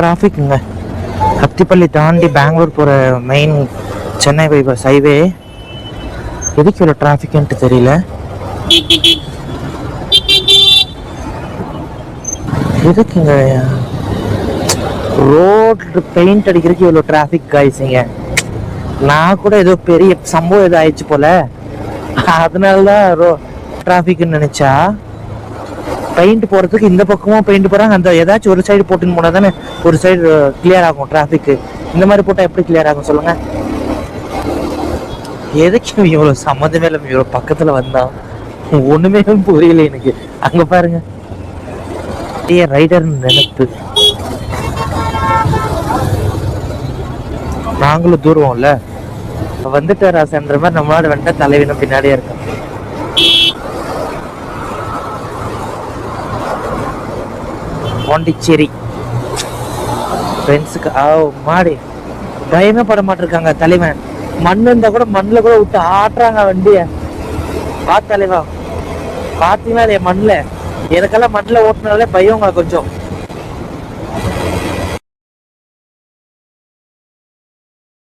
டிராஃபிக்குங்க. அத்திப்பள்ளி தாண்டி பெங்களூர் போகிற main Chennai bypass highway எதுக்கு இவ்வளோ டிராஃபிக்ன்ட்டு தெரியல. எதுக்குங்க ரோடு பெயிண்ட் அடிக்கிறதுக்கு இவ்வளோ டிராஃபிக் காய்ச்சிங்க. நான் கூட ஏதோ பெரிய சம்பவம் ஏதோ ஆயிடுச்சு போல, அதனாலதான் டிராஃபிக்னு நினைச்சா. பெயிண்ட் போறதுக்கு இந்த பக்கமும் பெயிண்ட் போறாங்க, அந்த ஏதாச்சும் ஒரு சைடு போட்டுன்னு போனா தானே ஒரு சைடு கிளியர் ஆகும் டிராஃபிக். இந்த மாதிரி போட்டா எப்படி கிளியர் ஆகும் சொல்லுங்க? எதுக்கு இவ்வளவு சம்மந்தமே இல்லாம இவ்வளவு பக்கத்துல வந்தா ஒண்ணுமே புரியல எனக்கு. அங்க பாருங்க, ரைடர் நினைப்பு. நாங்களும் தூருவோம்ல, வந்துட்டு ராசன்ற மாதிரி நம்மளோட வந்துட்டா தலைவினம் பின்னாடியே இருக்கும். பாண்டிச்சேரி ஃப்ரெண்ட்ஸுக்கு மாடி பயமே பட மாட்டிருக்காங்க தலைவன். மண் இருந்தா கூட மண்ணில் கூட விட்டு ஆட்டுறாங்க வண்டிய. பார்த்து தலைவா, பார்த்தீங்களா இல்லையா மண்ணில்? எனக்கெல்லாம் மண்ணில் ஓட்டுனாலே பயம் கொஞ்சம்.